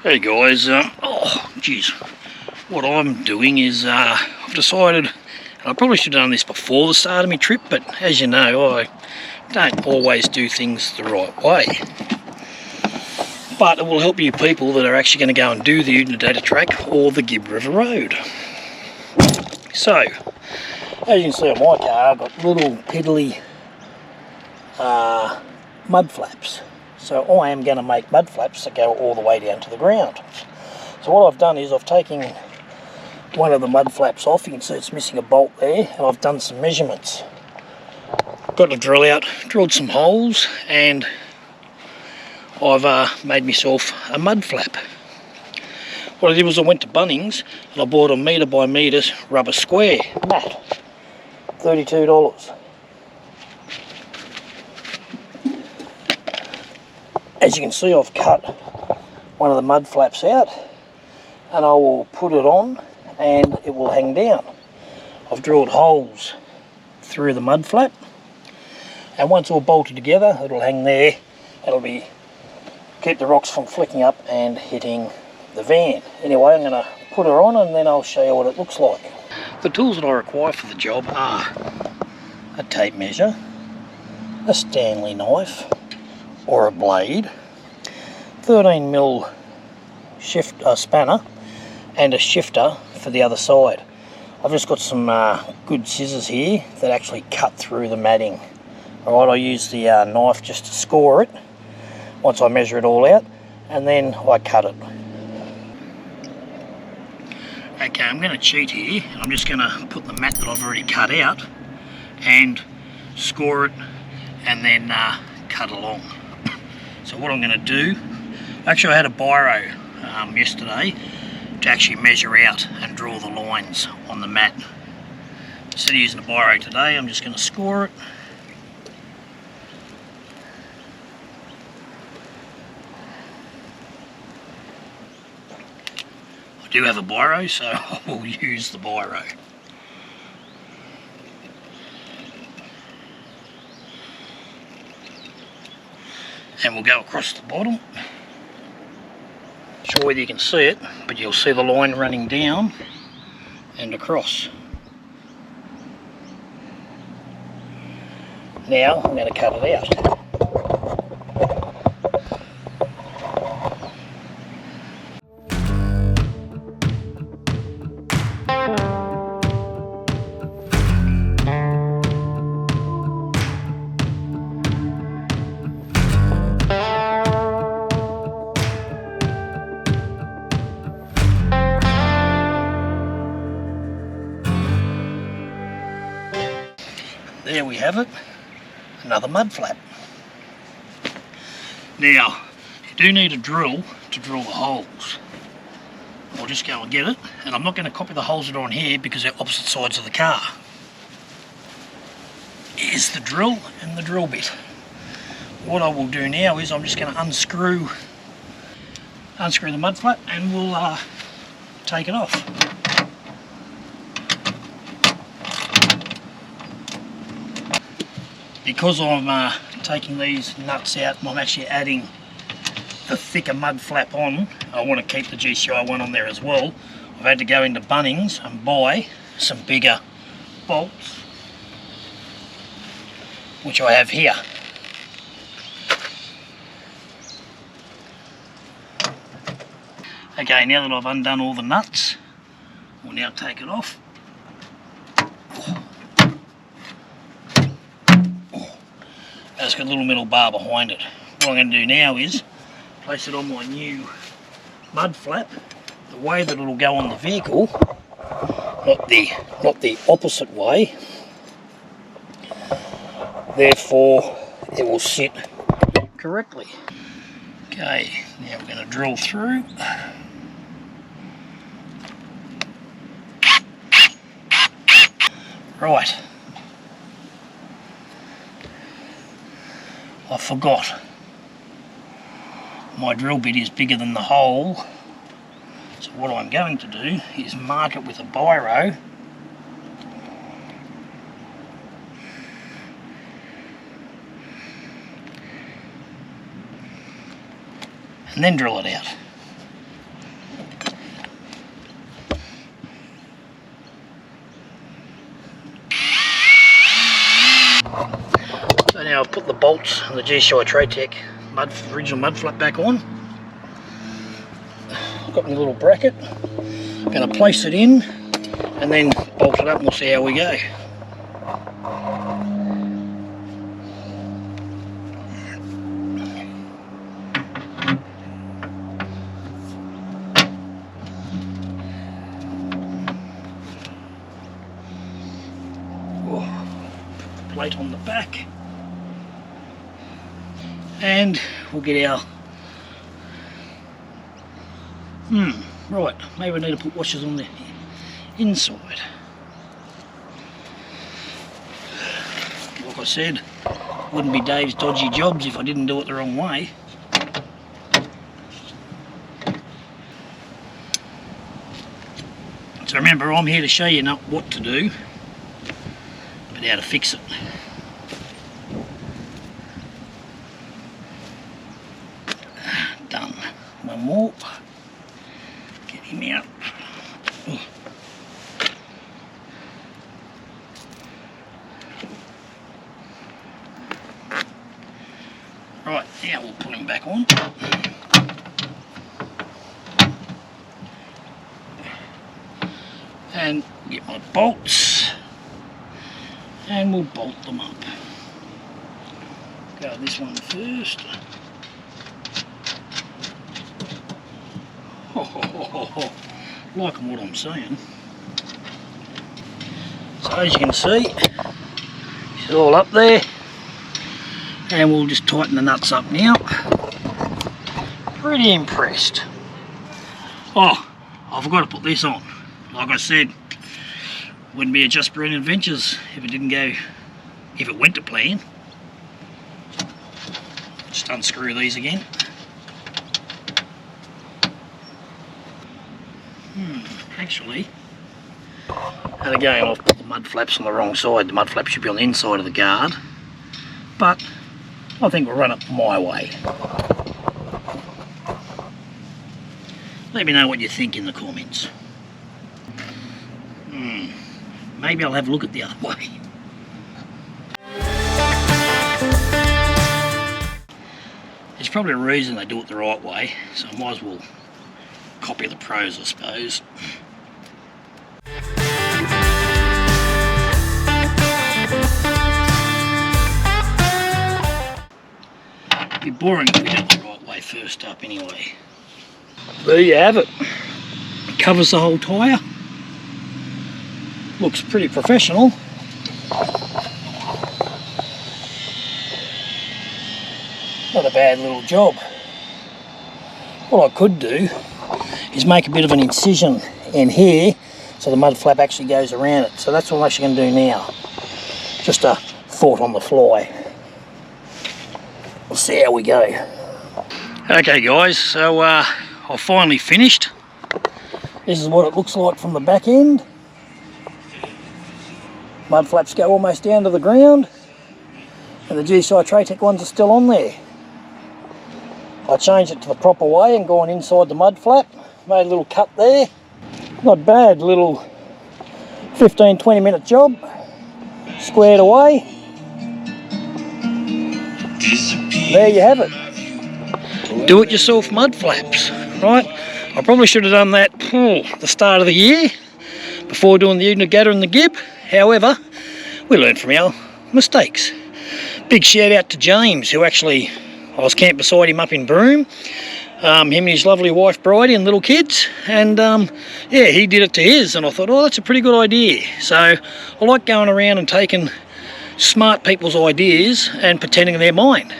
Hey guys, oh geez, what I'm doing is I've decided, and I probably should have done this before the start of my trip, but as you know, I don't always do things the right way. But it will help you people that are actually going to go and do the Unadata track or the Gibb River Road. So, as you can see on my car, I've got little piddly mud flaps. So I am going to make mud flaps that go all the way down to the ground. So what I've done is I've taken one of the mud flaps off. You can see it's missing a bolt there, and I've done some measurements. Got a drill out, drilled some holes, and I've made myself a mud flap. What I did was I went to Bunnings and I bought a metre by metre rubber square mat, $32. As you can see, I've cut one of the mud flaps out and I will put it on and it will hang down. I've drilled holes through the mud flap, and once all bolted together it'll hang there. It'll keep the rocks from flicking up and hitting the van. Anyway, I'm going to put her on and then I'll show you what it looks like. The tools that I require for the job are a tape measure, a Stanley knife or a blade, 13mm spanner, and a shifter for the other side. I've just got some good scissors here that actually cut through the matting. Alright, I use the knife just to score it once I measure it all out, and then I cut it. Okay, I'm going to cheat here. I'm just going to put the mat that I've already cut out and score it and then cut along. So what I'm going to do, actually I had a biro yesterday to actually measure out and draw the lines on the mat. Instead of using a biro today, I'm just going to score it. I do have a biro, so I will use the biro. And we'll go across the bottom. Not sure whether you can see it, but you'll see the line running down and across. Now I'm going to cut it out. There we have it, another mud flap. Now, you do need a drill to drill the holes. I'll just go and get it, and I'm not going to copy the holes that are on here because they're opposite sides of the car. Here's the drill and the drill bit. What I will do now is I'm just going to unscrew the mud flap and we'll take it off. Because I'm taking these nuts out and I'm actually adding the thicker mud flap on, I want to keep the GCI one on there as well. I've had to go into Bunnings and buy some bigger bolts, which I have here. Okay, now that I've undone all the nuts, we'll now take it off. It's got a little metal bar behind it. What I'm going to do now is place it on my new mud flap the way that it'll go on the vehicle, not the opposite way. Therefore, it will sit correctly. Okay, now we're going to drill through. Right. I forgot. My drill bit is bigger than the hole. So what I'm going to do is mark it with a biro. And then drill it out. put the bolts and the GCI Tratec original mud flap back on. I've got my little bracket. I'm going to place it in and then bolt it up and we'll see how we go. Plate on the back, and we'll get our right, maybe I need to put washers on the inside. Like I said, wouldn't be Dave's dodgy jobs if I didn't do it the wrong way. So remember, I'm here to show you not what to do, but how to fix it. Done. One more. Get him out. Right, now we'll put him back on. And get my bolts. And we'll bolt them up. Go this one first. Liking what I'm saying. So as you can see, it's all up there. And we'll just tighten the nuts up now. Pretty impressed. Oh, I forgot to put this on. Like I said, wouldn't be a Just Brilliant Adventures if it didn't go, if it went to plan. Just unscrew these again. Actually, and again I've put the mud flaps on the wrong side. The mud flap should be on the inside of the guard, but I think we'll run it my way. Let me know what you think in the comments. Maybe I'll have a look at the other way. There's probably a reason they do it the right way, so I might as well copy the pros, I suppose. It'd be boring if we did it the right way first up anyway. There you have it. It covers the whole tyre. Looks pretty professional. Not a bad little job. What I could do is make a bit of an incision in here so the mud flap actually goes around it. So that's what I'm actually going to do now. Just a thought on the fly. We'll see how we go. Okay guys, so I've finally finished. This is what it looks like from the back end. Mud flaps go almost down to the ground, and the GCI Tratec ones are still on there. I changed it to the proper way and gone inside the mud flap, made a little cut there. Not bad, little 15-20 minute job, squared away. There you have it. Do it yourself mud flaps, right? I probably should have done that at the start of the year, before doing the Ezijak and the Gib. However, we learn from our mistakes. Big shout out to James, who actually, I was camped beside him up in Broome. Him and his lovely wife Bridie and little kids, and yeah, he did it to his, and I thought, oh, that's a pretty good idea. So I like going around and taking smart people's ideas and pretending they're mine.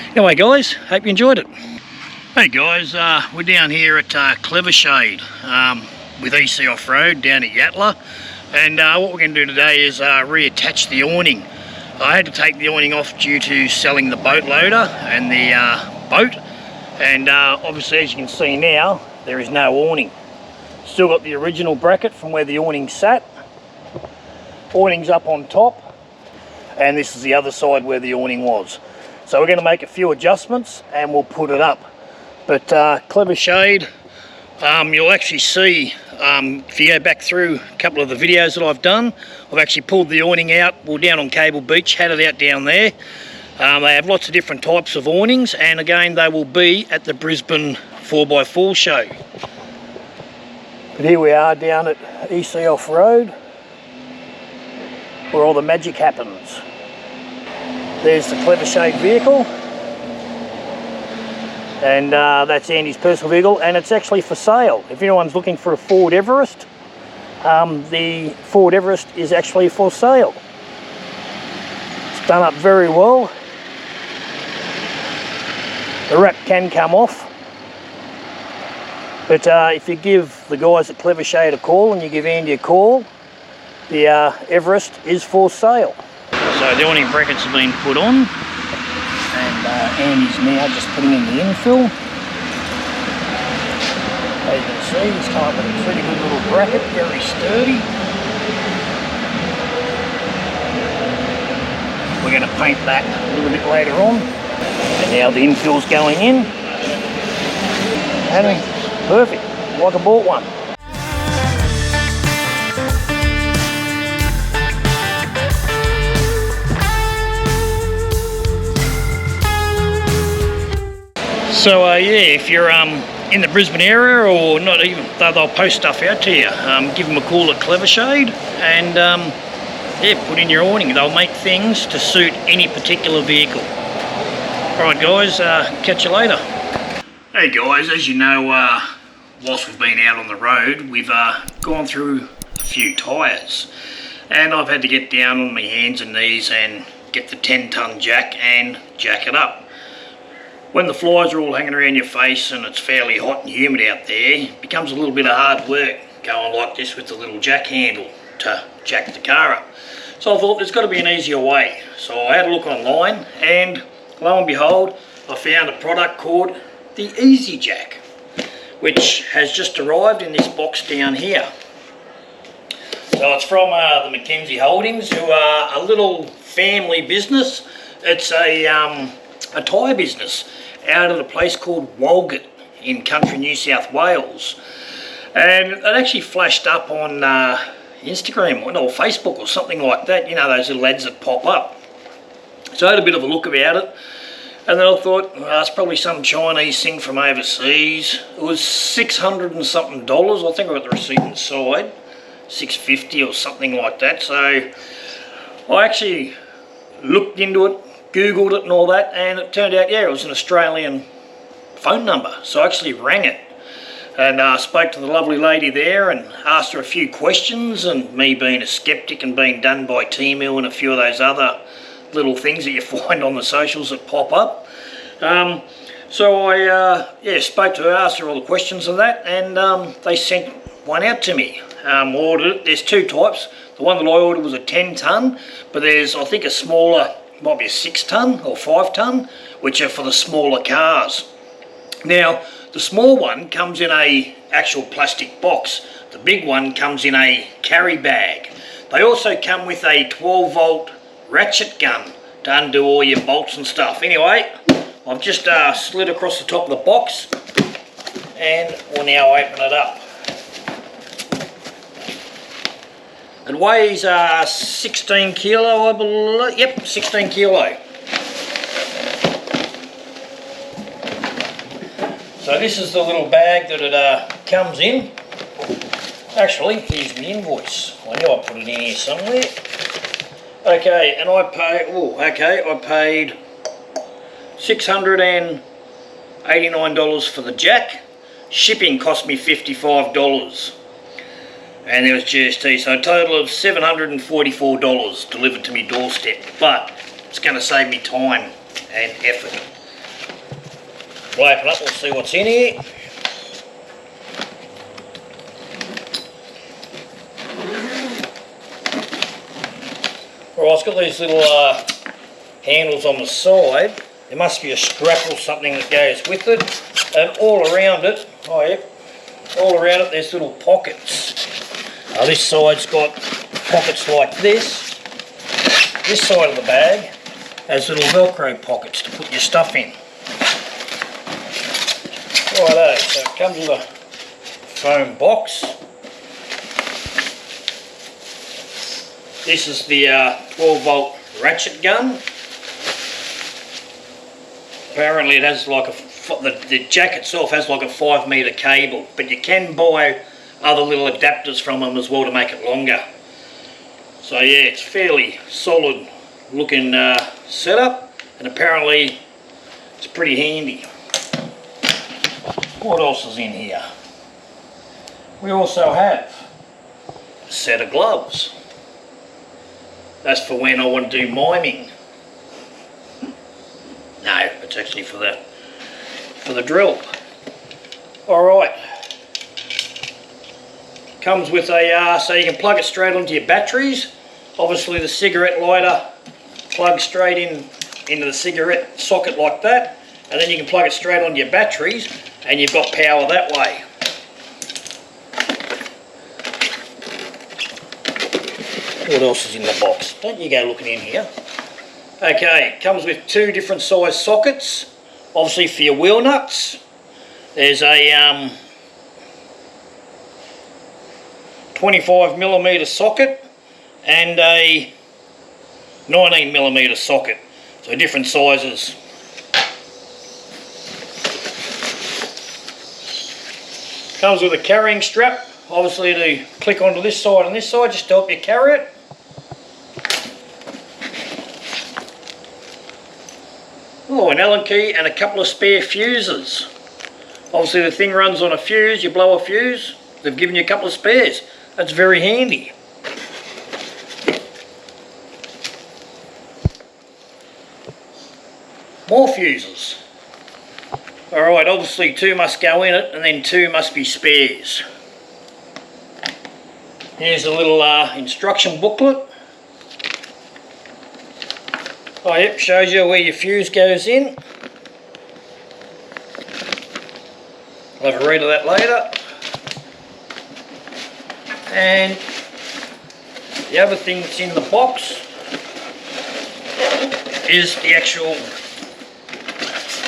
Anyway guys, hope you enjoyed it. Hey guys, we're down here at Clever Shade with EC Off-Road down at Yatala. And what we're going to do today is reattach the awning. I had to take the awning off due to selling the boat loader and the boat. And obviously, as you can see now, there is no awning. Still got the original bracket from where the awning sat. Awning's up on top. And this is the other side where the awning was. So we're going to make a few adjustments and we'll put it up. But Clever Shade, you'll actually see, if you go back through a couple of the videos that I've done, I've actually pulled the awning out. We're down on Cable Beach, had it out down there. They have lots of different types of awnings, and again they will be at the Brisbane 4x4 show. But here we are down at Ezijak Road, where all the magic happens. There's the Clever Shade vehicle, and that's Andy's personal vehicle, and it's actually for sale. If anyone's looking for a Ford Everest, the Ford Everest is actually for sale. It's done up very well. The wrap can come off, but if you give the guys at Clever Shade a call and you give Andy a call, the Everest is for sale. So the awning brackets have been put on, and Andy's now just putting in the infill. As you can see, he's come up with a pretty good little bracket, very sturdy. We're going to paint that a little bit later on. And now the infill's going in. And perfect, like I bought one. So yeah, if you're in the Brisbane area, or not even, they'll post stuff out to you. Give them a call at Clever Shade, and yeah, put in your awning. They'll make things to suit any particular vehicle. Alright guys, catch you later. Hey guys, as you know, whilst we've been out on the road, we've gone through a few tyres, and I've had to get down on my hands and knees and get the 10-ton jack and jack it up. When the flies are all hanging around your face and it's fairly hot and humid out there, it becomes a little bit of hard work going like this with the little jack handle to jack the car up. So I thought there's got to be an easier way. So I had a look online, and lo and behold, I found a product called the Ezijak, which has just arrived in this box down here. So it's from the Mackenzie Holdings, who are a little family business. It's a tyre business out of a place called Walgett in country New South Wales. And it actually flashed up on Instagram or Facebook or something like that, you know, those little ads that pop up. So I had a bit of a look about it, and then I thought, well, it's probably some Chinese thing from overseas. It was $600 and something. I think I got the receipt inside, $650 or something like that. So I actually looked into it, Googled it and all that, and it turned out, yeah, it was an Australian phone number. So I actually rang it and spoke to the lovely lady there and asked her a few questions, and me being a skeptic and being done by Temu and a few of those other little things that you find on the socials that pop up. So I yeah, spoke to her, asked her all the questions and that, and they sent one out to me. Ordered it. There's two types. The one that I ordered was a 10-ton, but there's, I think, a smaller, might be a 6-ton or 5-ton, which are for the smaller cars. Now, the small one comes in a actual plastic box. The big one comes in a carry bag. They also come with a 12-volt ratchet gun to undo all your bolts and stuff. Anyway, I've just slid across the top of the box, and we'll now open it up. It weighs 16 kilo, I believe. Yep, 16 kilo. So this is the little bag that it comes in. Actually, here's the invoice. I knew I put it in here somewhere. Okay, and I paid $689 for the jack. Shipping cost me $55. And there was GST, so a total of $744 delivered to me doorstep. But it's going to save me time and effort. We'll open up, we'll see what's in here. Right, it's got these little handles on the side. There must be a strap or something that goes with it. And all around it, oh yep, all around it there's little pockets. This side's got pockets like this. This side of the bag has little Velcro pockets to put your stuff in. Righto, so it comes with a foam box. This is the 12-volt ratchet gun. Apparently it has like the jack itself has like a 5 metre cable, but you can buy other little adapters from them as well to make it longer. So yeah, it's fairly solid looking setup, and apparently it's pretty handy. What else is in here? We also have a set of gloves. That's for when I want to do miming. No, it's actually for the drill. Alright. Comes with a, so you can plug it straight onto your batteries. Obviously the cigarette lighter plugs straight into the cigarette socket like that. And then you can plug it straight onto your batteries and you've got power that way. What else is in the box? Don't you go looking in here. Okay, it comes with 2 different size sockets, obviously for your wheel nuts. There's a 25mm socket and a 19mm socket, so different sizes. Comes with a carrying strap, obviously to click onto this side and this side just to help you carry it. Oh, an Allen key and a couple of spare fuses. Obviously the thing runs on a fuse, you blow a fuse, they've given you a couple of spares. That's very handy. More fuses. Alright, obviously 2 must go in it and then 2 must be spares. Here's a little instruction booklet. Oh yep, shows you where your fuse goes in. I'll have a read of that later. And the other thing that's in the box is the actual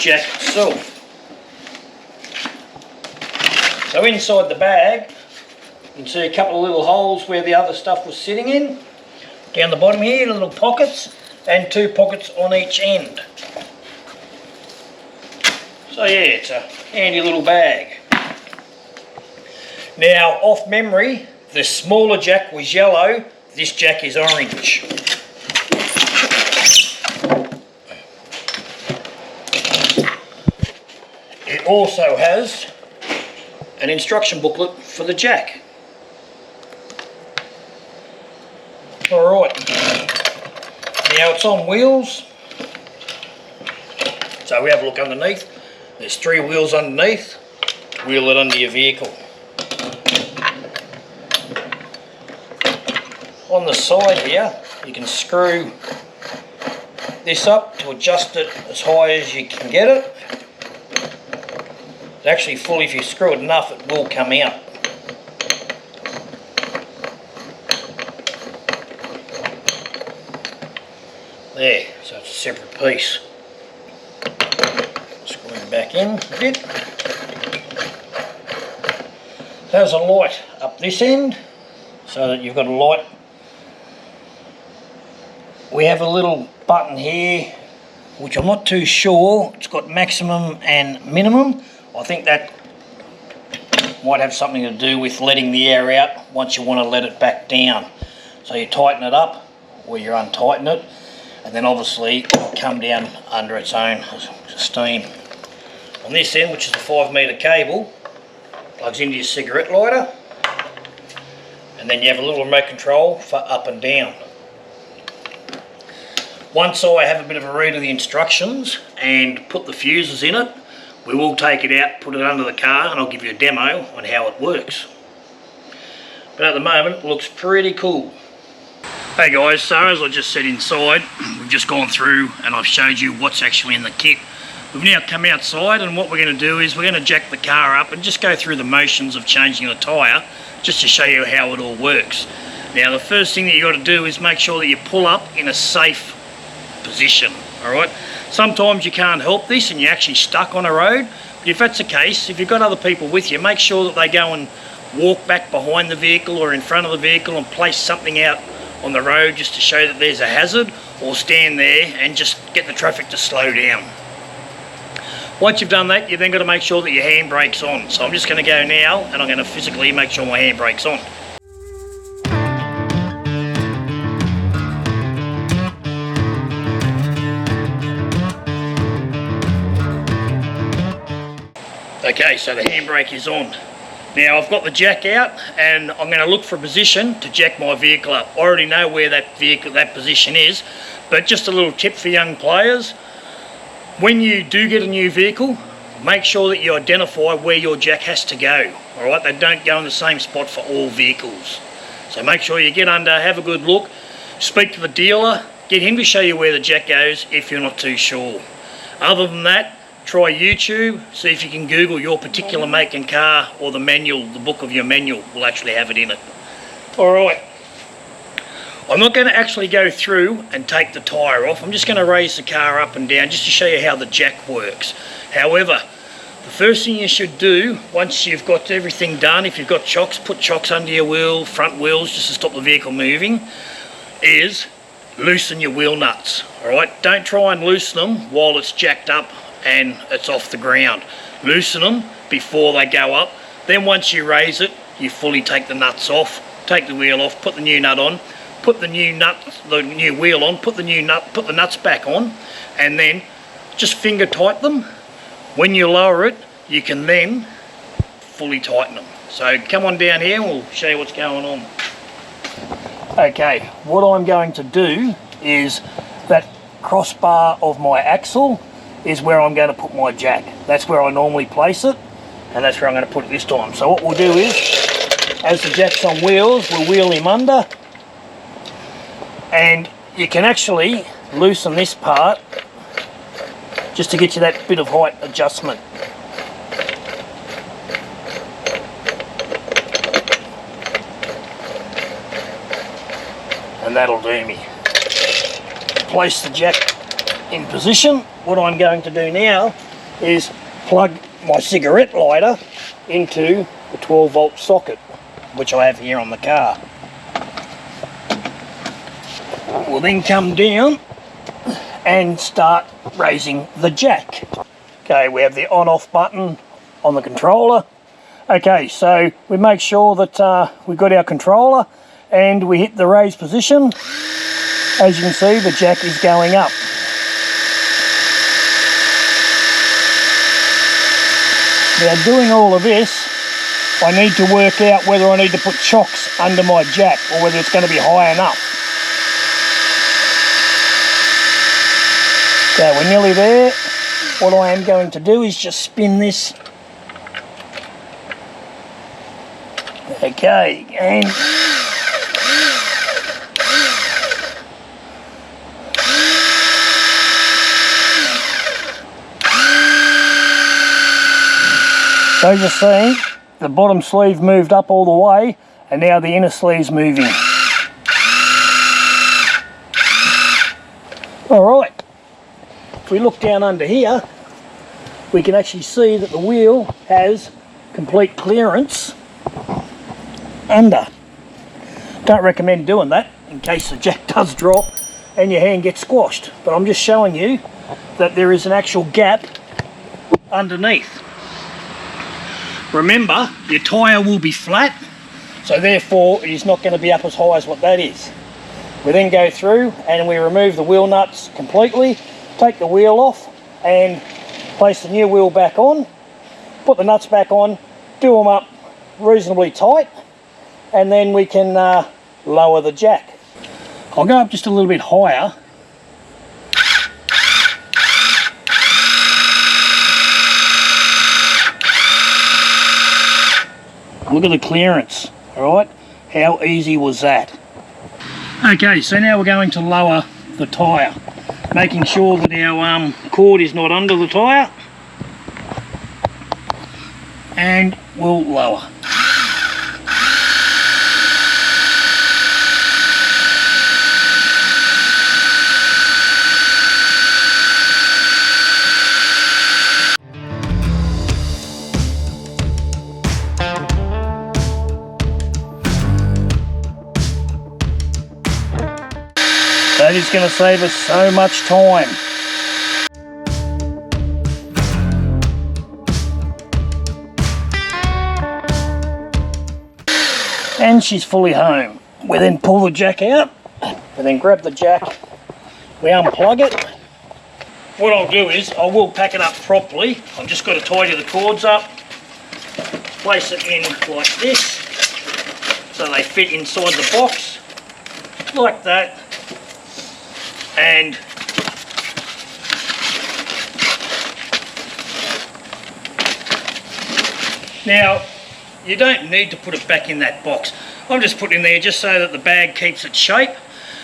jack itself. So inside the bag you can see a couple of little holes where the other stuff was sitting in. Down the bottom here, little pockets. And 2 pockets on each end. So yeah, it's a handy little bag. Now, off memory, the smaller jack was yellow, this jack is orange. It also has an instruction booklet for the jack. Alright. Now it's on wheels, so we have a look underneath. There's 3 wheels underneath to wheel it under your vehicle. On the side here you can screw this up to adjust it as high as you can get it. It's actually full, if you screw it enough it will come out. There, so it's a separate piece. Screw it back in a bit. There's a light up this end, so that you've got a light. We have a little button here, which I'm not too sure. It's got maximum and minimum. I think that might have something to do with letting the air out once you want to let it back down. So you tighten it up, or you untighten it. And then obviously it'll come down under its own steam. On this end, which is the 5 metre cable, plugs into your cigarette lighter, and then you have a little remote control for up and down. Once I have a bit of a read of the instructions and put the fuses in it, we will take it out, put it under the car, and I'll give you a demo on how it works. But at the moment it looks pretty cool. Hey guys, so as I just said inside, we've just gone through and I've showed you what's actually in the kit. We've now come outside and what we're going to do is we're going to jack the car up and just go through the motions of changing the tyre just to show you how it all works. Now the first thing that you got to do is make sure that you pull up in a safe position, alright? Sometimes you can't help this and you're actually stuck on a road, but if that's the case, if you've got other people with you, make sure that they go and walk back behind the vehicle or in front of the vehicle and place something out on the road just to show that there's a hazard, or stand there and just get the traffic to slow down. Once you've done that, you've then got to make sure that your handbrake's on. So I'm just going to go now and I'm going to physically make sure my handbrake's on. Okay, so the handbrake is on. Now I've got the jack out and I'm going to look for a position to jack my vehicle up. I already know where that position is, but just a little tip for young players. When you do get a new vehicle, make sure that you identify where your jack has to go. Alright, they don't go in the same spot for all vehicles. So make sure you get under, have a good look, speak to the dealer, get him to show you where the jack goes if you're not too sure. Other than that, try YouTube, see if you can Google your particular make and car, or the manual, the book of your manual will actually have it in it. Alright, I'm not going to actually go through and take the tyre off. I'm just going to raise the car up and down just to show you how the jack works. However, the first thing you should do, once you've got everything done, if you've got chocks, put chocks under your wheel, front wheels, just to stop the vehicle moving, is loosen your wheel nuts. Alright, don't try and loosen them while it's jacked up and it's off the ground. Loosen them before they go up. Then once you raise it, you fully take the nuts off, take the wheel off, put the new nut on, put the new wheel on, put the nuts back on, and then just finger tighten them. When you lower it, you can then fully tighten them. So come on down here and we'll show you what's going on. Okay, what I'm going to do is that crossbar of my axle is where I'm going to put my jack. That's where I normally place it, and that's where I'm going to put it this time. So what we'll do is, as the jack's on wheels, we'll wheel him under, and you can actually loosen this part just to get you that bit of height adjustment. And that'll do me. Place the jack in position. What I'm going to do now is plug my cigarette lighter into the 12-volt socket, which I have here on the car. We'll then come down and start raising the jack. Okay, we have the on-off button on the controller. Okay, so we make sure that we've got our controller and we hit the raise position. As you can see, the jack is going up. Now, doing all of this, I need to work out whether I need to put chocks under my jack or whether it's going to be high enough. Okay, we're nearly there. What I am going to do is just spin this. Okay, and so you're seeing the bottom sleeve moved up all the way, and now the inner sleeve's moving. Alright, if we look down under here, we can actually see that the wheel has complete clearance under. Don't recommend doing that in case the jack does drop and your hand gets squashed, but I'm just showing you that there is an actual gap underneath. Remember, your tyre will be flat, so therefore it is not going to be up as high as what that is. We then go through and we remove the wheel nuts completely, take the wheel off and place the new wheel back on, put the nuts back on, do them up reasonably tight, and then we can lower the jack. I'll go up just a little bit higher. Look at the clearance, alright? How easy was that? Okay, so now we're going to lower the tyre, making sure that our cord is not under the tyre, and we'll lower. That is going to save us so much time. and she's fully home. We then pull the jack out, we then grab the jack, we unplug it. What I'll do is I will pack it up properly. I've just got to tidy the cords up, place it in like this so they fit inside the box like that, and now you don't need to put it back in that box. I'm just putting it in there just so that the bag keeps its shape,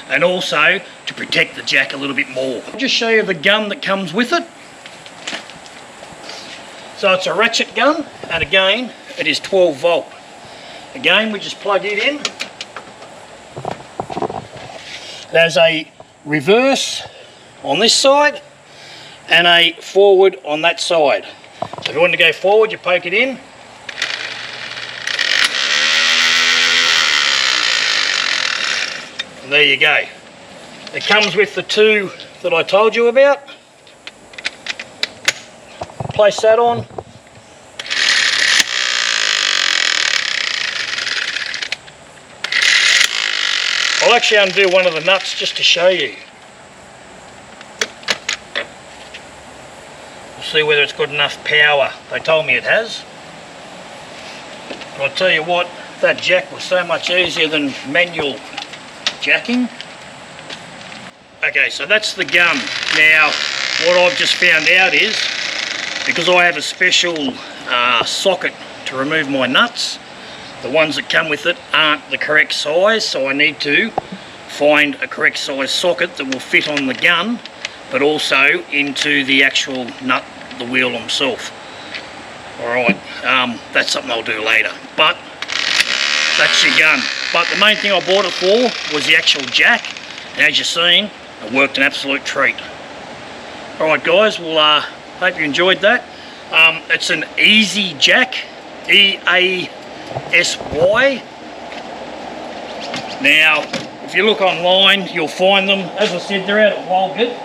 and also to protect the jack a little bit more. I'll just show you the gun that comes with it. So it's a ratchet gun, and again it is 12 volt. Again, we just plug it in. There's a reverse on this side and a forward on that side. So if you want to go forward, you poke it in. And there you go. It comes with the two that I told you about. Place that on. I'll actually undo one of the nuts just to show you. We'll see whether it's got enough power. They told me it has. But I'll tell you what, that jack was so much easier than manual jacking. Okay, so that's the gun. Now, what I've just found out is, because I have a special socket to remove my nuts, the ones that come with it aren't the correct size, so I need to find a correct size socket that will fit on the gun, but also into the actual nut, the wheel himself. Alright, that's something I'll do later, but that's your gun. But the main thing I bought it for was the actual jack, and as you've seen, it worked an absolute treat. Alright guys, well hope you enjoyed that. It's an Ezijak, E-A-S-Y. Now, if you look online, you'll find them. As I said, they're out at Walgett.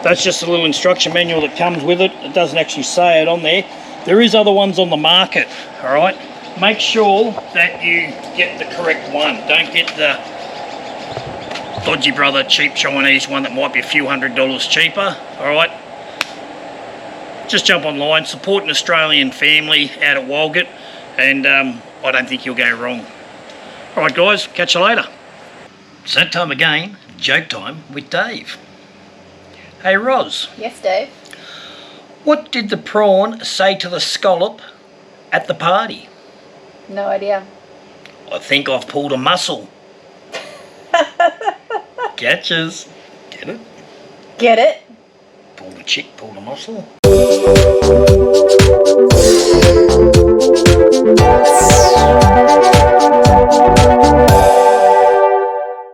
That's just a little instruction manual that comes with it. It doesn't actually say it on there. There is other ones on the market, alright? Make sure that you get the correct one. Don't get the dodgy brother cheap Chinese one that might be a few $100s cheaper, alright? Just jump online, support an Australian family out at Walgett, and I don't think you'll go wrong. Alright guys, catch you later. It's that time again, joke time with Dave. Hey Roz. Yes, Dave? What did the prawn say to the scallop at the party? No idea. I think I've pulled a muscle. Catches. Get it? Get it? Pulled a chick, pulled a muscle.